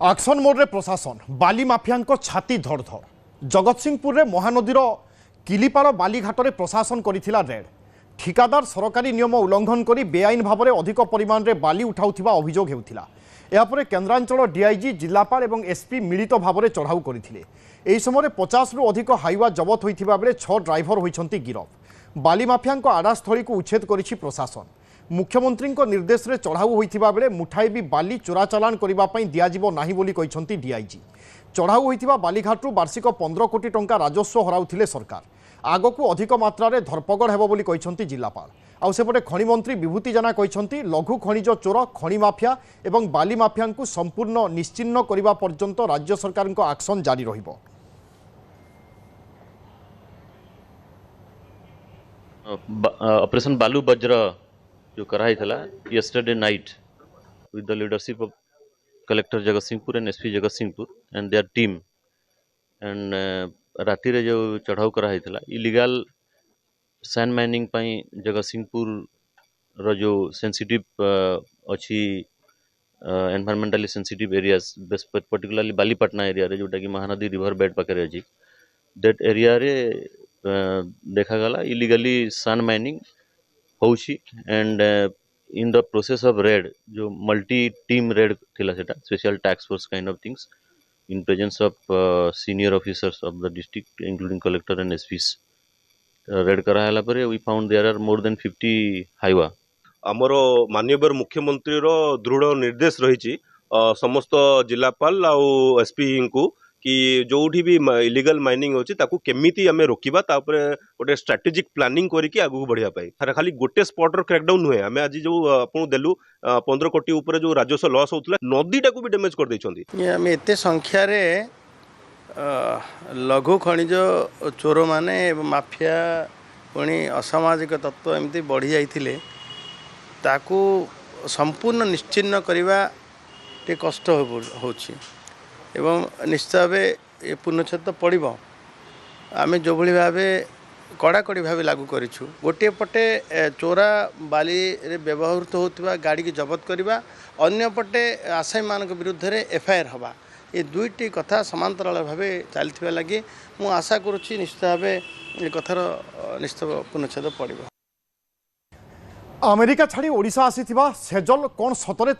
Auction मोड्रे प्रशासन बाली mafia छाती धड़धड़ जगतसिंहपुर में महानदीर किलिपाड़ बालीघाटे प्रशासन करिथिला रेड ठिकादार सरकारी नियम उल्लंघन करी बेआईन भाव में अधिक परिमाण में बाली उठाउथिबा अभियोग हेउथिला। यापर केन्द्रांचल डीआईजी जिलापाल और एसपी मिलित भाव में चढ़ाऊ करथिले। एही समय 50 रु अधिक हाइवा जबत होइथिबा बेले 6 ड्राइवर होइछंती गिरफ। बाली माफिया आडास्थली को उच्छेद करिछि प्रशासन। मुख्यमंत्री निर्देश में चढ़ाऊ होइथिबा बेले मुठाई भी बाली चोरा चालान करने दियाजिबो नाही बोली कहिसंती डीआईजी। चढ़ाऊ होइथिबा बालीघाटू वार्षिक 15 कोटी टंका राजस्व हराउथिले सरकार। आगकू अधिक मात्रा रे धरपगड़ हेबो बोली कहिसंती जिलापाल। आउ सेपटे खनि मंत्री विभूति जेना कहिसंती लघु खनिज चोर खनि माफिया एवं बाली माफिया को संपूर्ण निश्चिन्न करबा पर्यंत राज्य सरकार को एक्शन जारी रहिबो। ऑपरेशन बालू वज्र जो कराई थला yesterday night with the leadership of collector Jagatsinghpur and SP Jagatsinghpur and their team and राति रे जो चढ़ाऊ कराई थला इलीगल सैंड माइनिंग पई जगतसिंहपुर रो जो सेंसिटिव अछि environmentally sensitive areas particularly Balipatna area रे जोटा कि महानदी रिवर बेड पाखे अछि दैट एरिया रे देखा गला इलीगली सैंड माइनिंग होउछि and in the process of raid जो मल्टी टीम रेड थिला सेटा special task force kind of things in presence of senior officers of the district including collector and SPs red कराला परे we found there are more than 50 Hyva. आमर माननीय मुख्यमंत्री रो दृढ़ निर्देश रही समस्त जिलापाल आउ एसपी को कि जोठी भी इलीगल माइनिंग होची ताकू केमिति आमे रोकिबा तापरे गोटे स्ट्रेटेजिक प्लानिंग करके आगु बढ़िया पाई खाली गोटे स्पॉट रो क्रैकडाउन हुए आमे आज जो आपन देलु 15 कोटी ऊपर जो राजस्व लॉस होतला नदीटा को भी डैमेज कर दैछंती। आमे एते संख्या रे लघु खनिज चोर माने माफिया पुणी असामाजिक तत्व एमती बढ़ी जाइथिले ताकू संपूर्ण निश्चिन्न करबा टे कष्ट होछि एवं निश्चित भाव ये पूर्णछेद पड़ो आम जो भाव कड़ाकड़ी भाव लागू करूँ गोटे पटे चोरा बाली रे व्यवहृत होता गाड़ी की जबत करवा अन्य पटे आसामी मान विरुद्ध रे एफआईआर हवा ये दुईटी कथा समांतराल भाव चलता लगी मु आशा करुच्ची निश्चित भाव ये कथार निश्चित पूर्णछेद पड़ो। अमेरिका छाड़ी ओडिशा आसीथिबा सेजल कौन सतरे